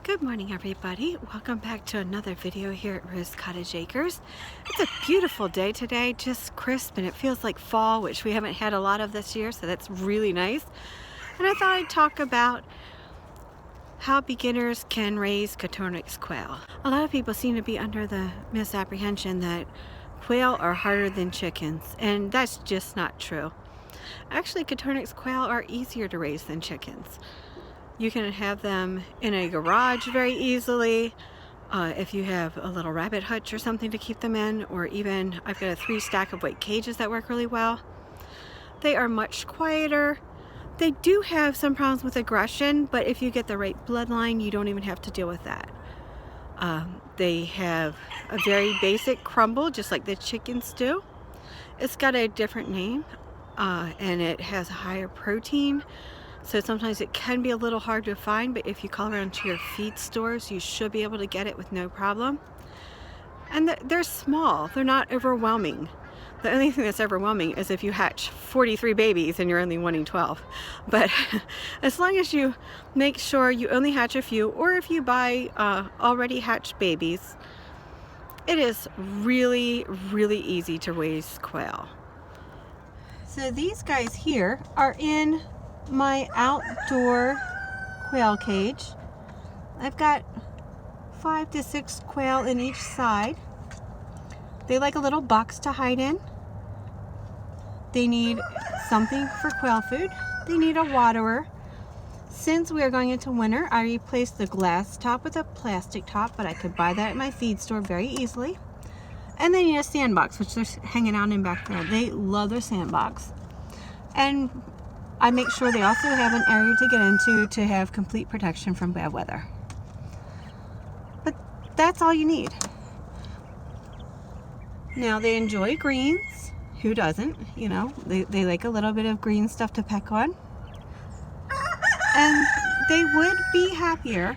Good morning, everybody. Welcome back to another video here at Rose Cottage Acres. It's a beautiful day today, just crisp, and it feels like fall, which we haven't had a lot of this year, so that's really nice. And I thought I'd talk about how beginners can raise Coturnix quail. A lot of people seem to be under the misapprehension that quail are harder than chickens, and that's just not true. Actually, Coturnix quail are easier to raise than chickens. You can have them in a garage very easily if you have a little rabbit hutch or something to keep them in, or even I've got 3 stack of white cages that work really well. They are much quieter. They do have some problems with aggression, but if you get the right bloodline, you don't even have to deal with that. They have a very basic crumble, just like the chickens do. It's got a different name, and it has a higher protein. So sometimes it can be a little hard to find, but if you call around to your feed stores, you should be able to get it with no problem. And they're small, they're not overwhelming. The only thing that's overwhelming is if you hatch 43 babies and you're only wanting 12. But as long as you make sure you only hatch a few, or if you buy already hatched babies, it is really, really easy to raise quail. So these guys here are in my outdoor quail cage. I've got 5 to 6 quail in each side. They like a little box to hide in. They need something for quail food. They need a waterer. Since we are going into winter, I replaced the glass top with a plastic top, but I could buy that at my feed store very easily. And they need a sandbox, which they're hanging out in back there. They love their sandbox. And I make sure they also have an area to get into to have complete protection from bad weather. But that's all you need. Now they enjoy greens. Who doesn't? You know, they like a little bit of green stuff to peck on. And they would be happier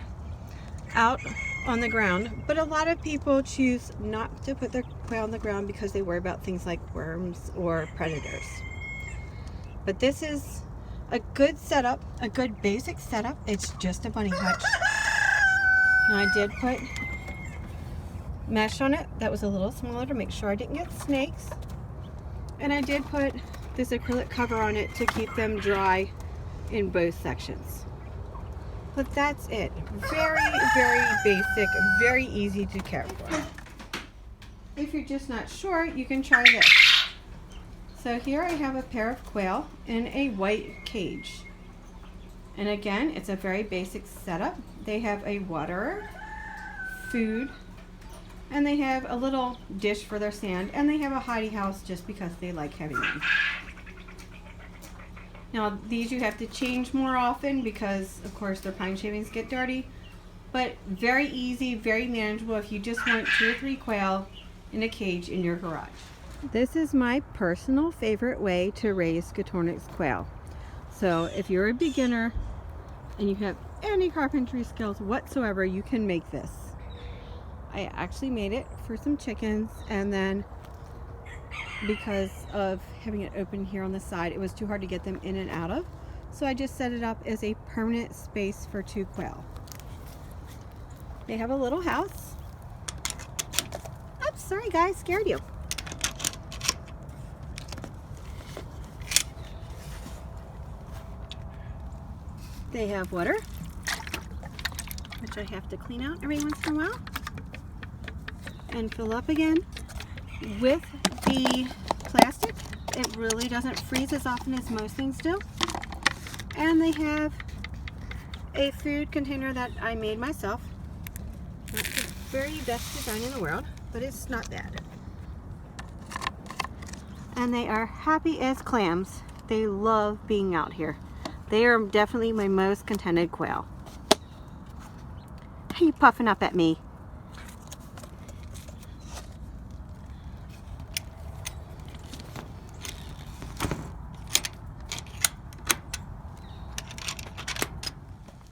out on the ground, but a lot of people choose not to put their quail on the ground because they worry about things like worms or predators. But this is a good setup, a good basic setup. It's just a bunny hutch. Now I did put mesh on it that was a little smaller to make sure I didn't get snakes. And I did put this acrylic cover on it to keep them dry in both sections. But that's it. Very, very basic, very easy to care for. If you're just not sure, you can try this. So here I have a pair of quail in a white cage. And again, it's a very basic setup. They have a waterer, food, and they have a little dish for their sand, and they have a hidey house just because they like having them. Now these you have to change more often because of course their pine shavings get dirty, but very easy, very manageable if you just want 2 or 3 quail in a cage in your garage. This is my personal favorite way to raise Coturnix quail. So if you're a beginner and you have any carpentry skills whatsoever, you can make this. I actually made it for some chickens, and then because of having it open here on the side, it was too hard to get them in and out of. So I just set it up as a permanent space for 2 quail. They have a little house. Oops, sorry guys, scared you. They have water, which I have to clean out every once in a while and fill up again. With the plastic, it really doesn't freeze as often as most things do. And they have a food container that I made myself. Not the very best design in the world, but it's not bad. And they are happy as clams. They love being out here. They are definitely my most contented quail. How you puffing up at me?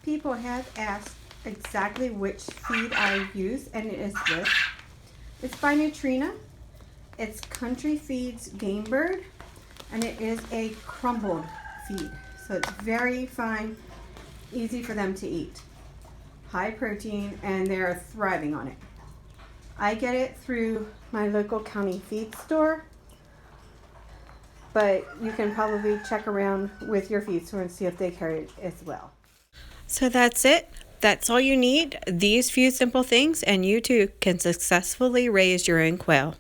People have asked exactly which feed I use, and it is this. It's by Neutrina. It's Country Feeds Game Bird, and it is a crumbled feed. So it's very fine, easy for them to eat. high protein, and they're thriving on it. I get it through my local county feed store, but you can probably check around with your feed store and see if they carry it as well. So that's it. That's all you need. These few simple things, and you too can successfully raise your own quail.